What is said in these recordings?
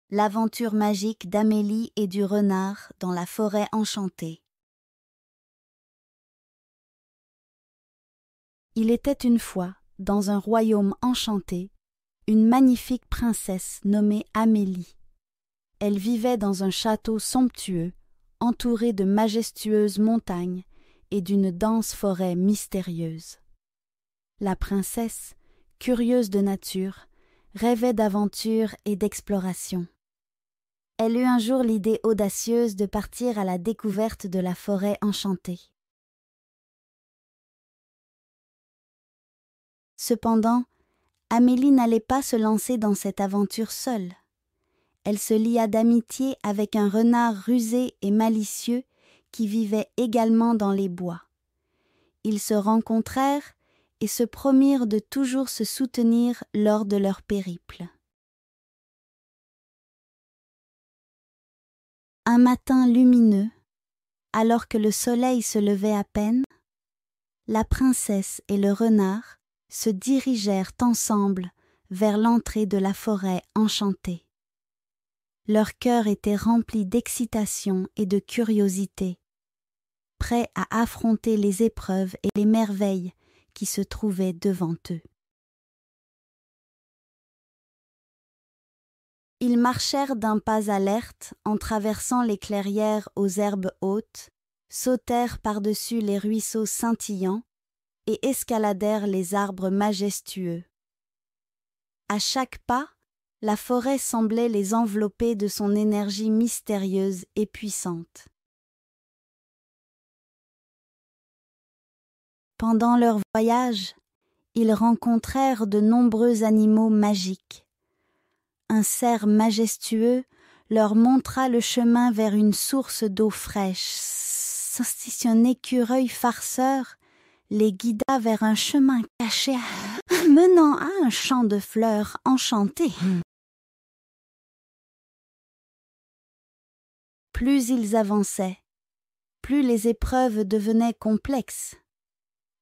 L'aventure magique d'Amélie et du renard dans la forêt enchantée. Il était une fois, dans un royaume enchanté, une magnifique princesse nommée Amélie. Elle vivait dans un château somptueux, entouré de majestueuses montagnes et d'une dense forêt mystérieuse. La princesse, curieuse de nature, rêvait d'aventure et d'exploration. Elle eut un jour l'idée audacieuse de partir à la découverte de la forêt enchantée. Cependant, Amélie n'allait pas se lancer dans cette aventure seule. Elle se lia d'amitié avec un renard rusé et malicieux qui vivait également dans les bois. Ils se rencontrèrent et se promirent de toujours se soutenir lors de leur périple. Un matin lumineux, alors que le soleil se levait à peine, la princesse et le renard se dirigèrent ensemble vers l'entrée de la forêt enchantée. Leur cœur était rempli d'excitation et de curiosité, prêts à affronter les épreuves et les merveilles qui se trouvaient devant eux. Ils marchèrent d'un pas alerte en traversant les clairières aux herbes hautes, sautèrent par-dessus les ruisseaux scintillants et escaladèrent les arbres majestueux. À chaque pas, la forêt semblait les envelopper de son énergie mystérieuse et puissante. Pendant leur voyage, ils rencontrèrent de nombreux animaux magiques. Un cerf majestueux leur montra le chemin vers une source d'eau fraîche. Un écureuil farceur les guida vers un chemin caché menant à un champ de fleurs enchanté. Plus ils avançaient, plus les épreuves devenaient complexes.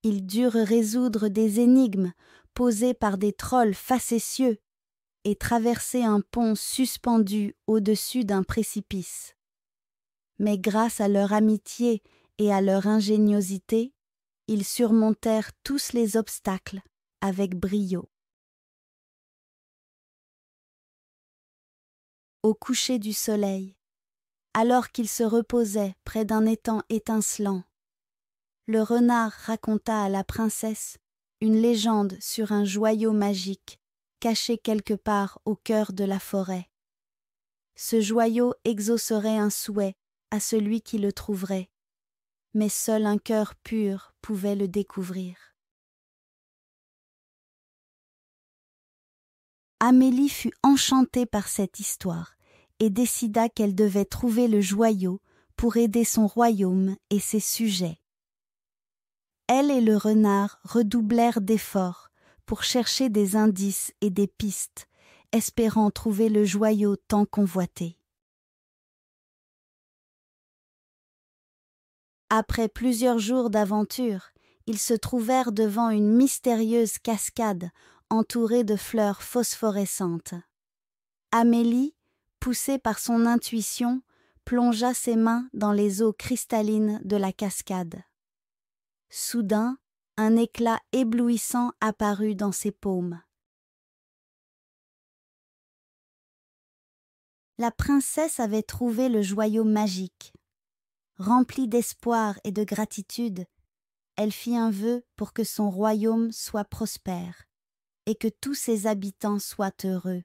Ils durent résoudre des énigmes posées par des trolls facétieux et traverser un pont suspendu au-dessus d'un précipice. Mais grâce à leur amitié et à leur ingéniosité, ils surmontèrent tous les obstacles avec brio. Au coucher du soleil, alors qu'ils se reposaient près d'un étang étincelant, le renard raconta à la princesse une légende sur un joyau magique caché quelque part au cœur de la forêt. Ce joyau exaucerait un souhait à celui qui le trouverait, mais seul un cœur pur pouvait le découvrir. Amélie fut enchantée par cette histoire et décida qu'elle devait trouver le joyau pour aider son royaume et ses sujets. Elle et le renard redoublèrent d'efforts pour chercher des indices et des pistes, espérant trouver le joyau tant convoité. Après plusieurs jours d'aventure, ils se trouvèrent devant une mystérieuse cascade entourée de fleurs phosphorescentes. Amélie, poussée par son intuition, plongea ses mains dans les eaux cristallines de la cascade. Soudain, un éclat éblouissant apparut dans ses paumes. La princesse avait trouvé le joyau magique. Remplie d'espoir et de gratitude, elle fit un vœu pour que son royaume soit prospère et que tous ses habitants soient heureux.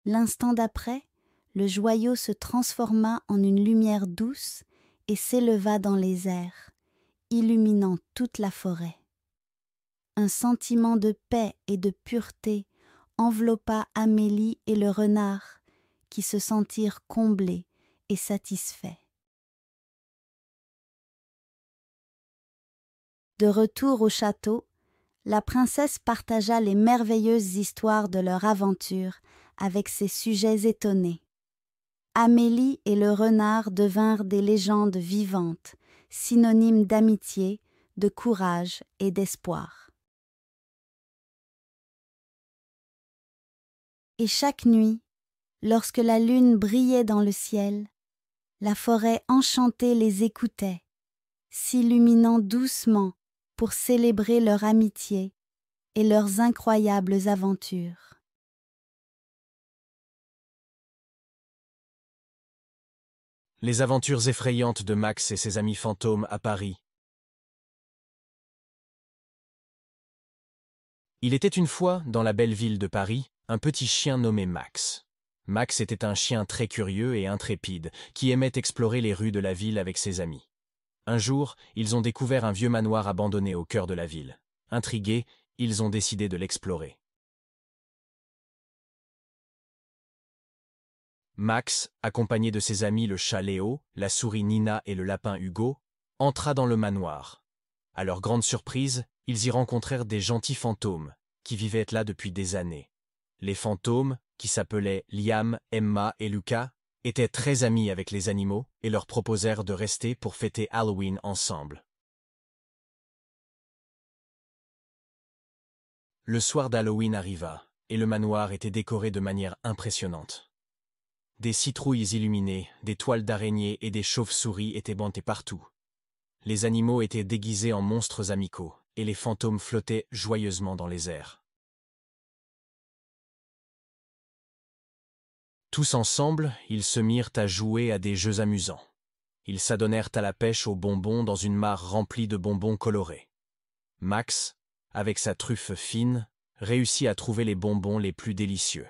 L'instant d'après, le joyau se transforma en une lumière douce et s'éleva dans les airs, illuminant toute la forêt. Un sentiment de paix et de pureté enveloppa Amélie et le renard, qui se sentirent comblés et satisfaits. De retour au château, la princesse partagea les merveilleuses histoires de leur aventure avec ses sujets étonnés. Amélie et le renard devinrent des légendes vivantes, synonymes d'amitié, de courage et d'espoir. Et chaque nuit, lorsque la lune brillait dans le ciel, la forêt enchantée les écoutait, s'illuminant doucement pour célébrer leur amitié et leurs incroyables aventures. Les aventures effrayantes de Max et ses amis fantômes à Paris. Il était une fois, dans la belle ville de Paris, un petit chien nommé Max. Max était un chien très curieux et intrépide, qui aimait explorer les rues de la ville avec ses amis. Un jour, ils ont découvert un vieux manoir abandonné au cœur de la ville. Intrigués, ils ont décidé de l'explorer. Max, accompagné de ses amis le chat Léo, la souris Nina et le lapin Hugo, entra dans le manoir. À leur grande surprise, ils y rencontrèrent des gentils fantômes, qui vivaient là depuis des années. Les fantômes, qui s'appelaient Liam, Emma et Lucas, étaient très amis avec les animaux et leur proposèrent de rester pour fêter Halloween ensemble. Le soir d'Halloween arriva, et le manoir était décoré de manière impressionnante. Des citrouilles illuminées, des toiles d'araignées et des chauves-souris étaient montées partout. Les animaux étaient déguisés en monstres amicaux, et les fantômes flottaient joyeusement dans les airs. Tous ensemble, ils se mirent à jouer à des jeux amusants. Ils s'adonnèrent à la pêche aux bonbons dans une mare remplie de bonbons colorés. Max, avec sa truffe fine, réussit à trouver les bonbons les plus délicieux.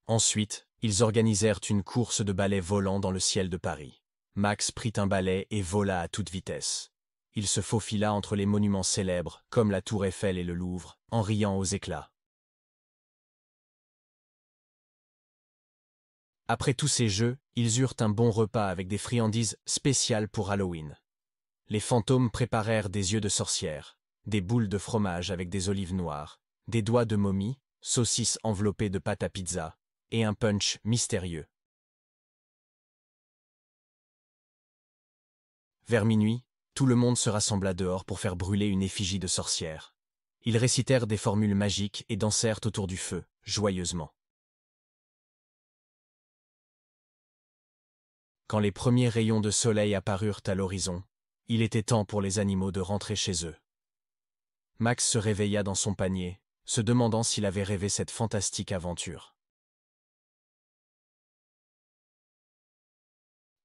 Ensuite, ils organisèrent une course de balais volants dans le ciel de Paris. Max prit un balai et vola à toute vitesse. Il se faufila entre les monuments célèbres, comme la Tour Eiffel et le Louvre, en riant aux éclats. Après tous ces jeux, ils eurent un bon repas avec des friandises spéciales pour Halloween. Les fantômes préparèrent des yeux de sorcière, des boules de fromage avec des olives noires, des doigts de momie, saucisses enveloppées de pâte à pizza, et un punch mystérieux. Vers minuit, tout le monde se rassembla dehors pour faire brûler une effigie de sorcière. Ils récitèrent des formules magiques et dansèrent autour du feu, joyeusement. Quand les premiers rayons de soleil apparurent à l'horizon, il était temps pour les animaux de rentrer chez eux. Max se réveilla dans son panier, se demandant s'il avait rêvé cette fantastique aventure.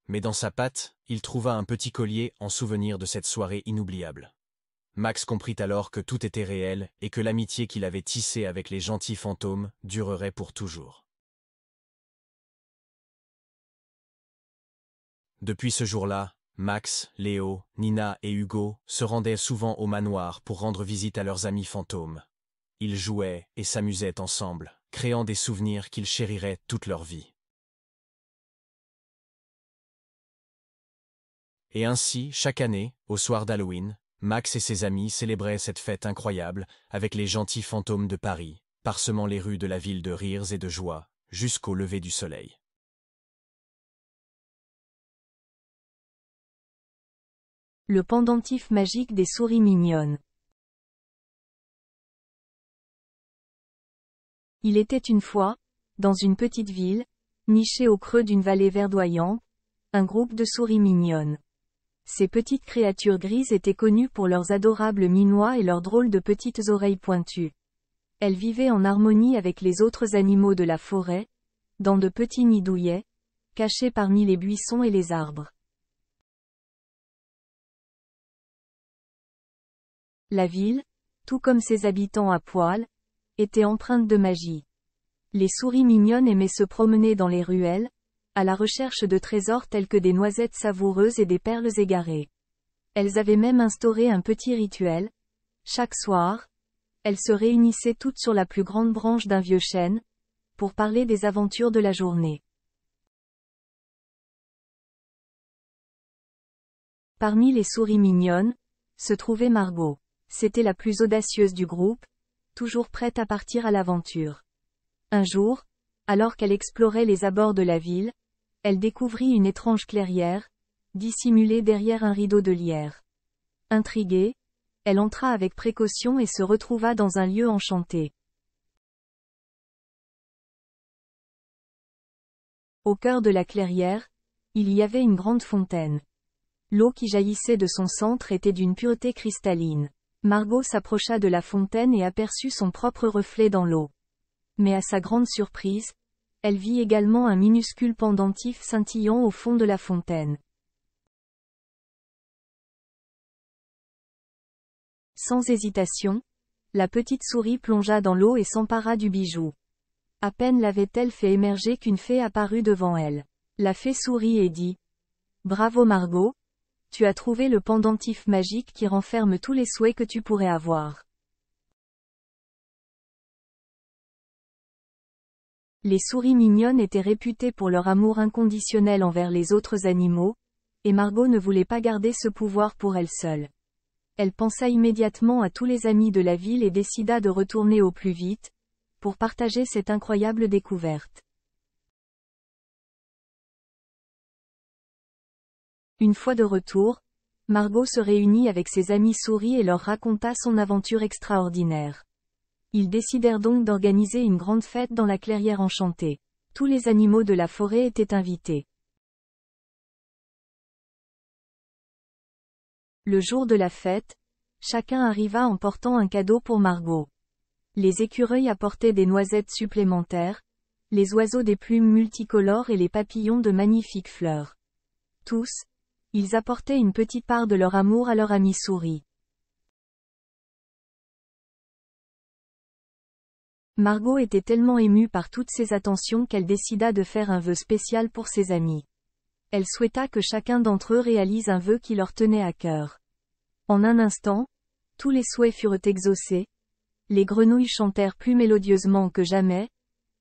Mais dans sa patte, il trouva un petit collier en souvenir de cette soirée inoubliable. Max comprit alors que tout était réel et que l'amitié qu'il avait tissée avec les gentils fantômes durerait pour toujours. Depuis ce jour-là, Max, Léo, Nina et Hugo se rendaient souvent au manoir pour rendre visite à leurs amis fantômes. Ils jouaient et s'amusaient ensemble, créant des souvenirs qu'ils chériraient toute leur vie. Et ainsi, chaque année, au soir d'Halloween, Max et ses amis célébraient cette fête incroyable avec les gentils fantômes de Paris, parsemant les rues de la ville de rires et de joie, jusqu'au lever du soleil. Le pendentif magique des souris mignonnes. Il était une fois, dans une petite ville, nichée au creux d'une vallée verdoyante, un groupe de souris mignonnes. Ces petites créatures grises étaient connues pour leurs adorables minois et leurs drôles de petites oreilles pointues. Elles vivaient en harmonie avec les autres animaux de la forêt, dans de petits nids douillets, cachés parmi les buissons et les arbres. La ville, tout comme ses habitants à poil, était empreinte de magie. Les souris mignonnes aimaient se promener dans les ruelles, à la recherche de trésors tels que des noisettes savoureuses et des perles égarées. Elles avaient même instauré un petit rituel. Chaque soir, elles se réunissaient toutes sur la plus grande branche d'un vieux chêne, pour parler des aventures de la journée. Parmi les souris mignonnes, se trouvait Margot. C'était la plus audacieuse du groupe, toujours prête à partir à l'aventure. Un jour, alors qu'elle explorait les abords de la ville, elle découvrit une étrange clairière, dissimulée derrière un rideau de lierre. Intriguée, Elle entra avec précaution et se retrouva dans un lieu enchanté. Au cœur de la clairière, il y avait une grande fontaine. L'eau qui jaillissait de son centre était d'une pureté cristalline. Margot s'approcha de la fontaine et aperçut son propre reflet dans l'eau. Mais à sa grande surprise, elle vit également un minuscule pendentif scintillant au fond de la fontaine. Sans hésitation, la petite souris plongea dans l'eau et s'empara du bijou. À peine l'avait-elle fait émerger qu'une fée apparut devant elle. La fée sourit et dit « Bravo Margot, tu as trouvé le pendentif magique qui renferme tous les souhaits que tu pourrais avoir. » Les souris mignonnes étaient réputées pour leur amour inconditionnel envers les autres animaux, et Margot ne voulait pas garder ce pouvoir pour elle seule. Elle pensa immédiatement à tous les amis de la ville et décida de retourner au plus vite, pour partager cette incroyable découverte. Une fois de retour, Margot se réunit avec ses amis souris et leur raconta son aventure extraordinaire. Ils décidèrent donc d'organiser une grande fête dans la clairière enchantée. Tous les animaux de la forêt étaient invités. Le jour de la fête, chacun arriva en portant un cadeau pour Margot. Les écureuils apportaient des noisettes supplémentaires, les oiseaux des plumes multicolores et les papillons de magnifiques fleurs. Tous, ils apportaient une petite part de leur amour à leur ami souris. Margot était tellement émue par toutes ces attentions qu'elle décida de faire un vœu spécial pour ses amis. Elle souhaita que chacun d'entre eux réalise un vœu qui leur tenait à cœur. En un instant, tous les souhaits furent exaucés, les grenouilles chantèrent plus mélodieusement que jamais,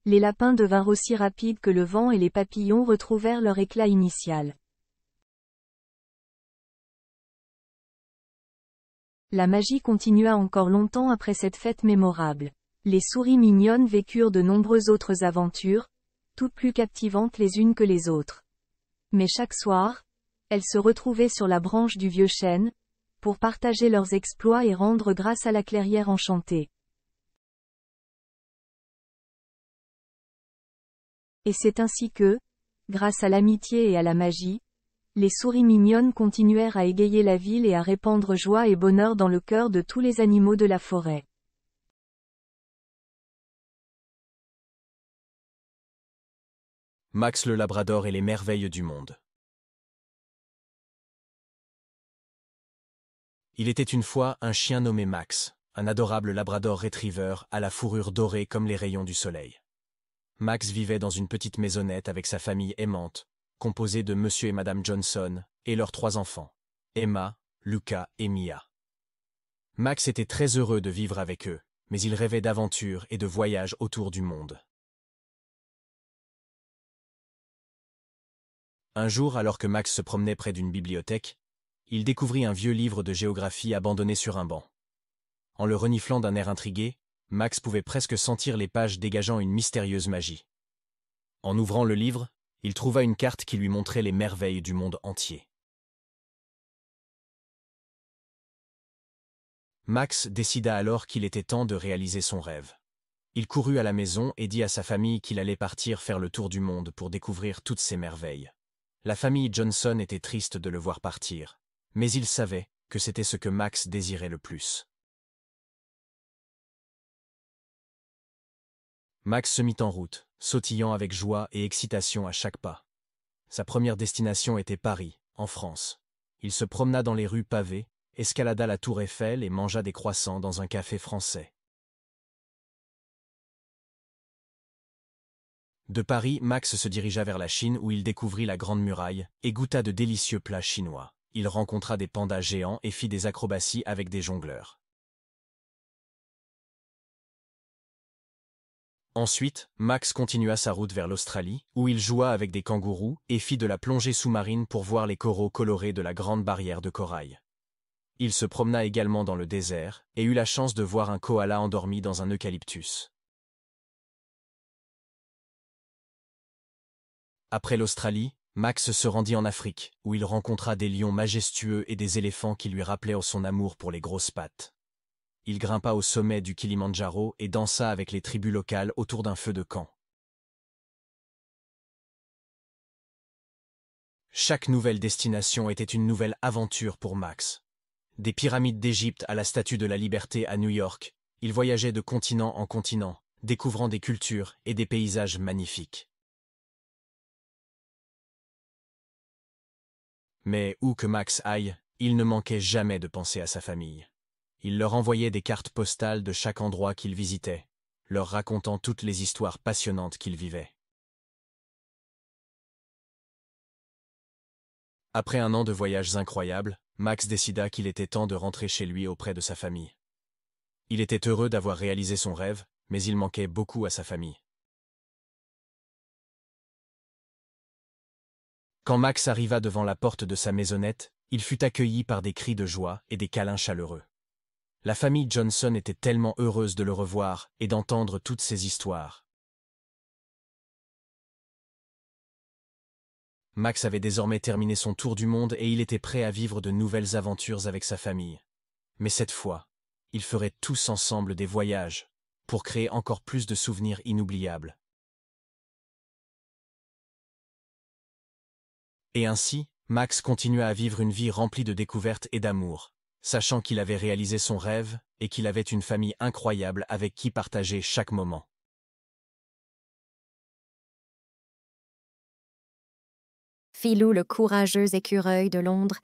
les lapins devinrent aussi rapides que le vent et les papillons retrouvèrent leur éclat initial. La magie continua encore longtemps après cette fête mémorable. Les souris mignonnes vécurent de nombreuses autres aventures, toutes plus captivantes les unes que les autres. Mais chaque soir, elles se retrouvaient sur la branche du vieux chêne, pour partager leurs exploits et rendre grâce à la clairière enchantée. Et c'est ainsi que, grâce à l'amitié et à la magie, les souris mignonnes continuèrent à égayer la ville et à répandre joie et bonheur dans le cœur de tous les animaux de la forêt. Max le Labrador et les merveilles du monde. Il était une fois un chien nommé Max, un adorable Labrador Retriever à la fourrure dorée comme les rayons du soleil. Max vivait dans une petite maisonnette avec sa famille aimante, composée de Monsieur et Madame Johnson, et leurs 3 enfants, Emma, Lucas et Mia. Max était très heureux de vivre avec eux, mais il rêvait d'aventures et de voyages autour du monde. Un jour, alors que Max se promenait près d'une bibliothèque, il découvrit un vieux livre de géographie abandonné sur un banc. En le reniflant d'un air intrigué, Max pouvait presque sentir les pages dégageant une mystérieuse magie. En ouvrant le livre, il trouva une carte qui lui montrait les merveilles du monde entier. Max décida alors qu'il était temps de réaliser son rêve. Il courut à la maison et dit à sa famille qu'il allait partir faire le tour du monde pour découvrir toutes ces merveilles. La famille Johnson était triste de le voir partir, mais il savait que c'était ce que Max désirait le plus. Max se mit en route, sautillant avec joie et excitation à chaque pas. Sa première destination était Paris, en France. Il se promena dans les rues pavées, escalada la tour Eiffel et mangea des croissants dans un café français. De Paris, Max se dirigea vers la Chine où il découvrit la Grande Muraille et goûta de délicieux plats chinois. Il rencontra des pandas géants et fit des acrobaties avec des jongleurs. Ensuite, Max continua sa route vers l'Australie, où il joua avec des kangourous et fit de la plongée sous-marine pour voir les coraux colorés de la Grande Barrière de Corail. Il se promena également dans le désert et eut la chance de voir un koala endormi dans un eucalyptus. Après l'Australie, Max se rendit en Afrique, où il rencontra des lions majestueux et des éléphants qui lui rappelaient son amour pour les grosses pattes. Il grimpa au sommet du Kilimandjaro et dansa avec les tribus locales autour d'un feu de camp. Chaque nouvelle destination était une nouvelle aventure pour Max. Des pyramides d'Égypte à la Statue de la Liberté à New York, il voyageait de continent en continent, découvrant des cultures et des paysages magnifiques. Mais où que Max aille, il ne manquait jamais de penser à sa famille. Il leur envoyait des cartes postales de chaque endroit qu'il visitait, leur racontant toutes les histoires passionnantes qu'il vivait. Après un an de voyages incroyables, Max décida qu'il était temps de rentrer chez lui auprès de sa famille. Il était heureux d'avoir réalisé son rêve, mais il manquait beaucoup à sa famille. Quand Max arriva devant la porte de sa maisonnette, il fut accueilli par des cris de joie et des câlins chaleureux. La famille Johnson était tellement heureuse de le revoir et d'entendre toutes ces histoires. Max avait désormais terminé son tour du monde et il était prêt à vivre de nouvelles aventures avec sa famille. Mais cette fois, ils feraient tous ensemble des voyages, pour créer encore plus de souvenirs inoubliables. Et ainsi, Max continua à vivre une vie remplie de découvertes et d'amour, sachant qu'il avait réalisé son rêve et qu'il avait une famille incroyable avec qui partager chaque moment. Filou le courageux écureuil de Londres.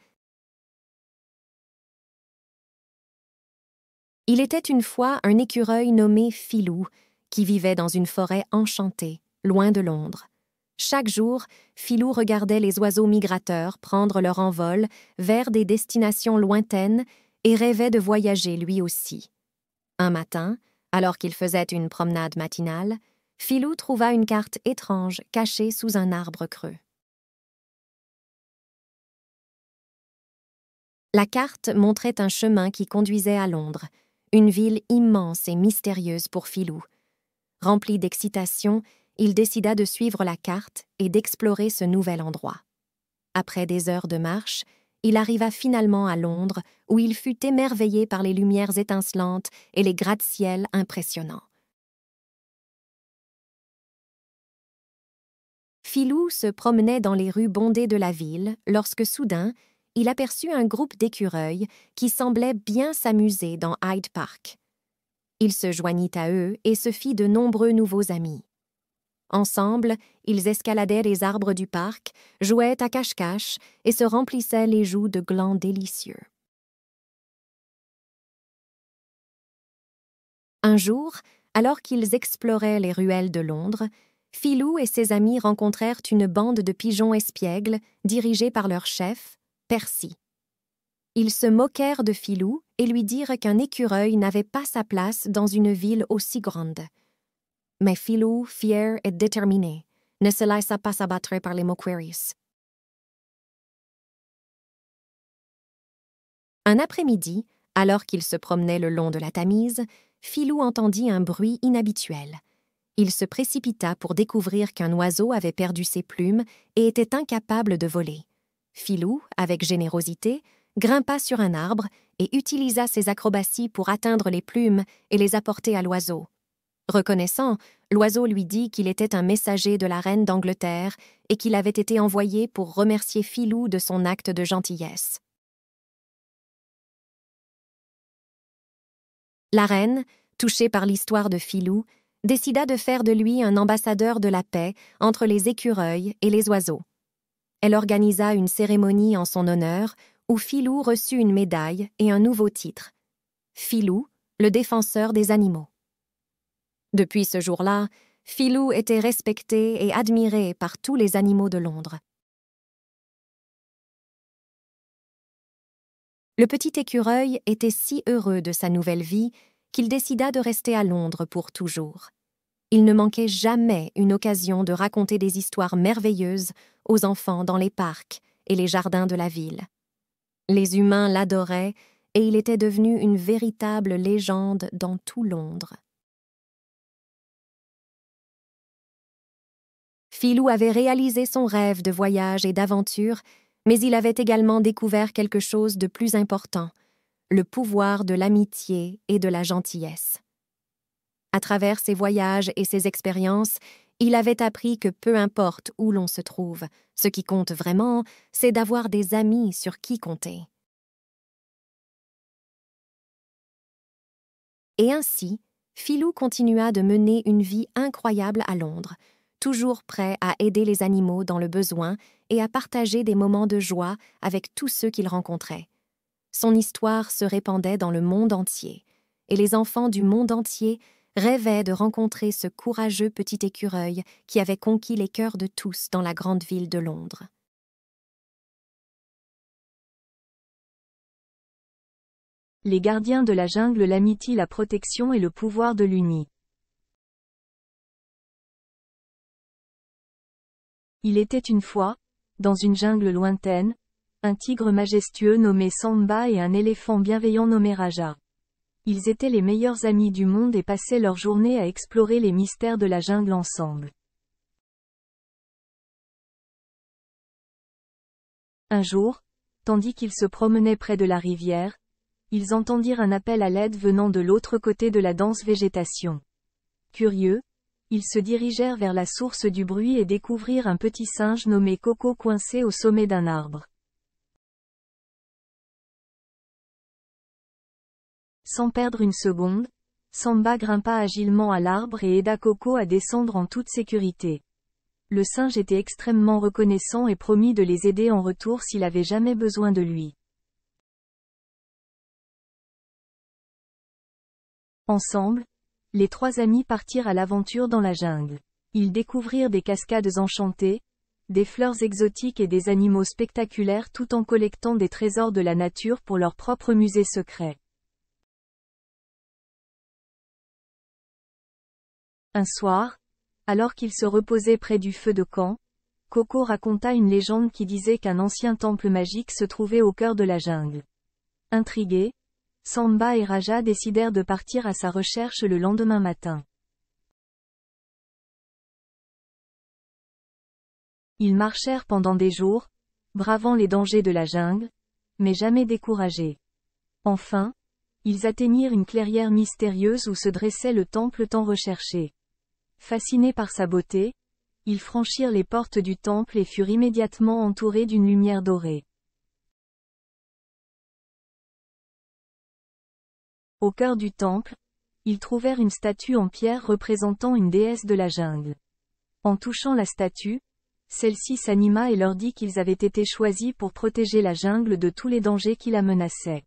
Il était une fois un écureuil nommé Filou, qui vivait dans une forêt enchantée, loin de Londres. Chaque jour, Filou regardait les oiseaux migrateurs prendre leur envol vers des destinations lointaines et rêvait de voyager lui aussi. Un matin, alors qu'il faisait une promenade matinale, Filou trouva une carte étrange cachée sous un arbre creux. La carte montrait un chemin qui conduisait à Londres, une ville immense et mystérieuse pour Filou. Rempli d'excitation, il décida de suivre la carte et d'explorer ce nouvel endroit. Après des heures de marche, il arriva finalement à Londres, où il fut émerveillé par les lumières étincelantes et les gratte-ciels impressionnants. Filou se promenait dans les rues bondées de la ville lorsque soudain, il aperçut un groupe d'écureuils qui semblaient bien s'amuser dans Hyde Park. Il se joignit à eux et se fit de nombreux nouveaux amis. Ensemble, ils escaladaient les arbres du parc, jouaient à cache-cache et se remplissaient les joues de glands délicieux. Un jour, alors qu'ils exploraient les ruelles de Londres, Filou et ses amis rencontrèrent une bande de pigeons espiègles dirigés par leur chef, Percy. Ils se moquèrent de Filou et lui dirent qu'un écureuil n'avait pas sa place dans une ville aussi grande. Mais Filou, fier et déterminé, ne se laissa pas abattre par les moqueries. Un après-midi, alors qu'il se promenait le long de la Tamise, Filou entendit un bruit inhabituel. Il se précipita pour découvrir qu'un oiseau avait perdu ses plumes et était incapable de voler. Filou, avec générosité, grimpa sur un arbre et utilisa ses acrobaties pour atteindre les plumes et les apporter à l'oiseau. Reconnaissant, l'oiseau lui dit qu'il était un messager de la reine d'Angleterre et qu'il avait été envoyé pour remercier Filou de son acte de gentillesse. La reine, touchée par l'histoire de Filou, décida de faire de lui un ambassadeur de la paix entre les écureuils et les oiseaux. Elle organisa une cérémonie en son honneur où Filou reçut une médaille et un nouveau titre. Filou, le défenseur des animaux. Depuis ce jour-là, Filou était respecté et admiré par tous les animaux de Londres. Le petit écureuil était si heureux de sa nouvelle vie qu'il décida de rester à Londres pour toujours. Il ne manquait jamais une occasion de raconter des histoires merveilleuses aux enfants dans les parcs et les jardins de la ville. Les humains l'adoraient et il était devenu une véritable légende dans tout Londres. Filou avait réalisé son rêve de voyage et d'aventure, mais il avait également découvert quelque chose de plus important, le pouvoir de l'amitié et de la gentillesse. À travers ses voyages et ses expériences, il avait appris que peu importe où l'on se trouve, ce qui compte vraiment, c'est d'avoir des amis sur qui compter. Et ainsi, Filou continua de mener une vie incroyable à Londres, toujours prêt à aider les animaux dans le besoin et à partager des moments de joie avec tous ceux qu'il rencontrait. Son histoire se répandait dans le monde entier, et les enfants du monde entier rêvaient de rencontrer ce courageux petit écureuil qui avait conquis les cœurs de tous dans la grande ville de Londres. Les gardiens de la jungle, l'amitié, la protection et le pouvoir de l'uni. Il était une fois, dans une jungle lointaine, un tigre majestueux nommé Samba et un éléphant bienveillant nommé Raja. Ils étaient les meilleurs amis du monde et passaient leur journée à explorer les mystères de la jungle ensemble. Un jour, tandis qu'ils se promenaient près de la rivière, ils entendirent un appel à l'aide venant de l'autre côté de la dense végétation. Curieux, ils se dirigèrent vers la source du bruit et découvrirent un petit singe nommé Coco coincé au sommet d'un arbre. Sans perdre une seconde, Samba grimpa agilement à l'arbre et aida Coco à descendre en toute sécurité. Le singe était extrêmement reconnaissant et promit de les aider en retour s'il avait jamais besoin de lui. Ensemble, les trois amis partirent à l'aventure dans la jungle. Ils découvrirent des cascades enchantées, des fleurs exotiques et des animaux spectaculaires tout en collectant des trésors de la nature pour leur propre musée secret. Un soir, alors qu'ils se reposaient près du feu de camp, Coco raconta une légende qui disait qu'un ancien temple magique se trouvait au cœur de la jungle. Intrigués, Samba et Raja décidèrent de partir à sa recherche le lendemain matin. Ils marchèrent pendant des jours, bravant les dangers de la jungle, mais jamais découragés. Enfin, ils atteignirent une clairière mystérieuse où se dressait le temple tant recherché. Fascinés par sa beauté, ils franchirent les portes du temple et furent immédiatement entourés d'une lumière dorée. Au cœur du temple, ils trouvèrent une statue en pierre représentant une déesse de la jungle. En touchant la statue, celle-ci s'anima et leur dit qu'ils avaient été choisis pour protéger la jungle de tous les dangers qui la menaçaient.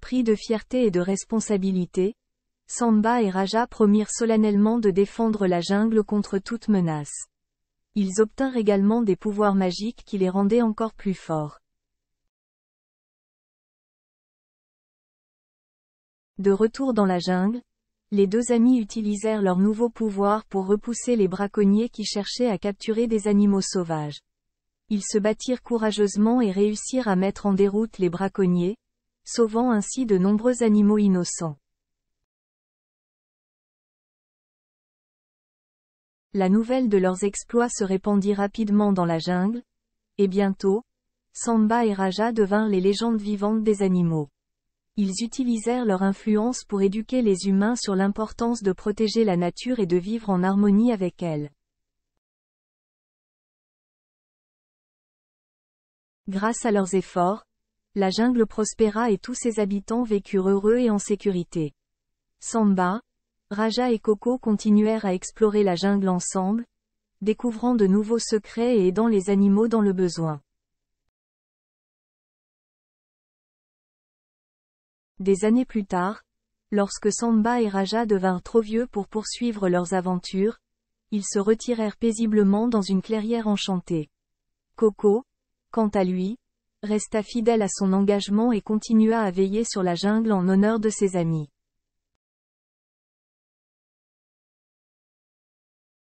Pris de fierté et de responsabilité, Samba et Raja promirent solennellement de défendre la jungle contre toute menace. Ils obtinrent également des pouvoirs magiques qui les rendaient encore plus forts. De retour dans la jungle, les deux amis utilisèrent leurs nouveaux pouvoirs pour repousser les braconniers qui cherchaient à capturer des animaux sauvages. Ils se battirent courageusement et réussirent à mettre en déroute les braconniers, sauvant ainsi de nombreux animaux innocents. La nouvelle de leurs exploits se répandit rapidement dans la jungle, et bientôt, Samba et Raja devinrent les légendes vivantes des animaux. Ils utilisèrent leur influence pour éduquer les humains sur l'importance de protéger la nature et de vivre en harmonie avec elle. Grâce à leurs efforts, la jungle prospéra et tous ses habitants vécurent heureux et en sécurité. Samba, Raja et Coco continuèrent à explorer la jungle ensemble, découvrant de nouveaux secrets et aidant les animaux dans le besoin. Des années plus tard, lorsque Samba et Raja devinrent trop vieux pour poursuivre leurs aventures, ils se retirèrent paisiblement dans une clairière enchantée. Coco, quant à lui, resta fidèle à son engagement et continua à veiller sur la jungle en honneur de ses amis.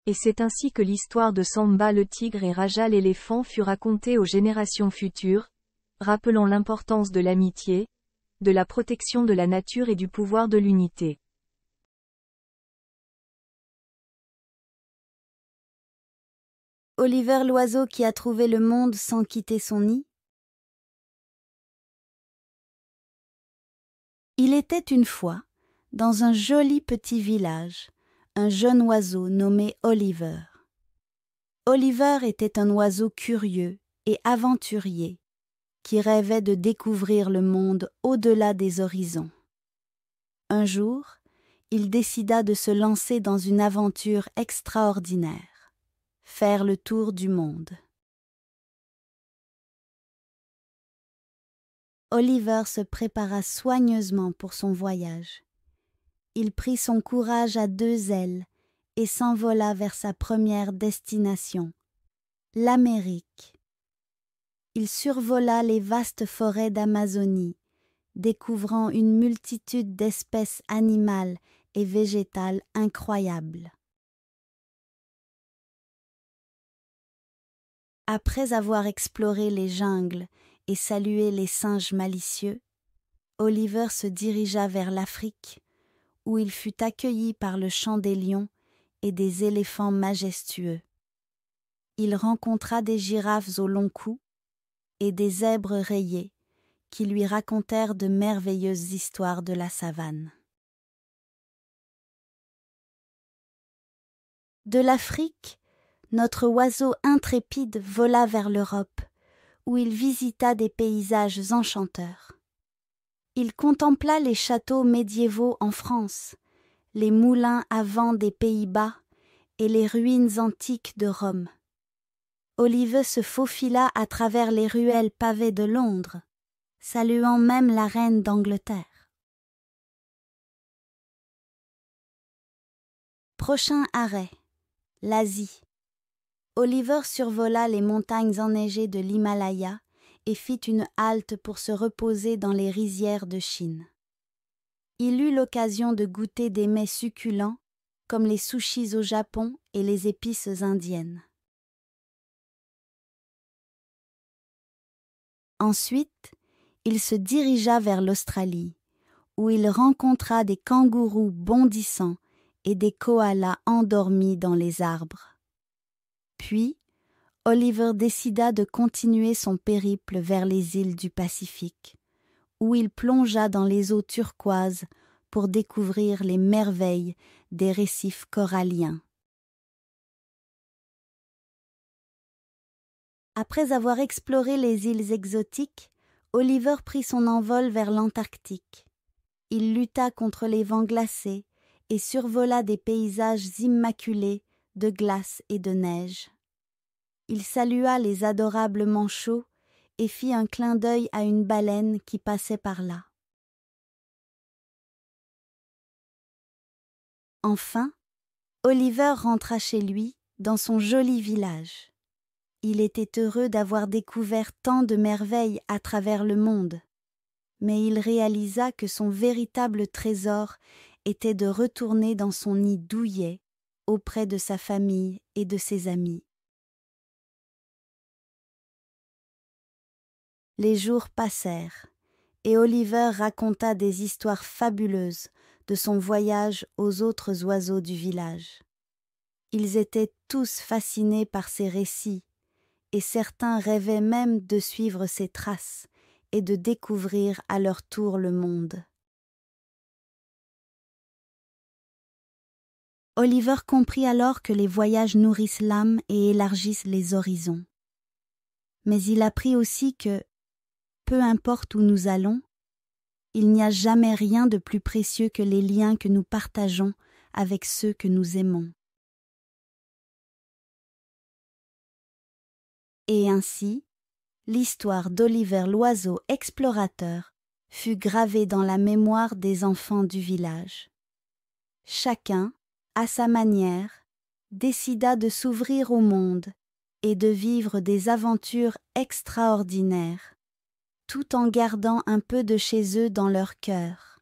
Et c'est ainsi que l'histoire de Samba le tigre et Raja l'éléphant fut racontée aux générations futures, rappelant l'importance de l'amitié, de la protection de la nature et du pouvoir de l'unité. Oliver l'oiseau qui a trouvé le monde sans quitter son nid? Il était une fois, dans un joli petit village, un jeune oiseau nommé Oliver. Oliver était un oiseau curieux et aventurier, qui rêvait de découvrir le monde au-delà des horizons. Un jour, il décida de se lancer dans une aventure extraordinaire, faire le tour du monde. Oliver se prépara soigneusement pour son voyage. Il prit son courage à deux ailes et s'envola vers sa première destination, l'Amérique. Il survola les vastes forêts d'Amazonie, découvrant une multitude d'espèces animales et végétales incroyables. Après avoir exploré les jungles et salué les singes malicieux, Oliver se dirigea vers l'Afrique, où il fut accueilli par le chant des lions et des éléphants majestueux. Il rencontra des girafes au long cou et des zèbres rayés qui lui racontèrent de merveilleuses histoires de la savane. De l'Afrique, notre oiseau intrépide vola vers l'Europe, où il visita des paysages enchanteurs. Il contempla les châteaux médiévaux en France, les moulins à vent des Pays-Bas et les ruines antiques de Rome. Oliver se faufila à travers les ruelles pavées de Londres, saluant même la reine d'Angleterre. Prochain arrêt, l'Asie. Oliver survola les montagnes enneigées de l'Himalaya et fit une halte pour se reposer dans les rizières de Chine. Il eut l'occasion de goûter des mets succulents comme les sushis au Japon et les épices indiennes. Ensuite, il se dirigea vers l'Australie, où il rencontra des kangourous bondissants et des koalas endormis dans les arbres. Puis, Oliver décida de continuer son périple vers les îles du Pacifique, où il plongea dans les eaux turquoises pour découvrir les merveilles des récifs coralliens. Après avoir exploré les îles exotiques, Oliver prit son envol vers l'Antarctique. Il lutta contre les vents glacés et survola des paysages immaculés de glace et de neige. Il salua les adorables manchots et fit un clin d'œil à une baleine qui passait par là. Enfin, Oliver rentra chez lui, dans son joli village. Il était heureux d'avoir découvert tant de merveilles à travers le monde, mais il réalisa que son véritable trésor était de retourner dans son nid douillet, auprès de sa famille et de ses amis. Les jours passèrent, et Oliver raconta des histoires fabuleuses de son voyage aux autres oiseaux du village. Ils étaient tous fascinés par ses récits, et certains rêvaient même de suivre ses traces et de découvrir à leur tour le monde. Oliver comprit alors que les voyages nourrissent l'âme et élargissent les horizons. Mais il apprit aussi que, peu importe où nous allons, il n'y a jamais rien de plus précieux que les liens que nous partageons avec ceux que nous aimons. Et ainsi, l'histoire d'Oliver l'oiseau explorateur fut gravée dans la mémoire des enfants du village. Chacun, à sa manière, décida de s'ouvrir au monde et de vivre des aventures extraordinaires, tout en gardant un peu de chez eux dans leur cœur.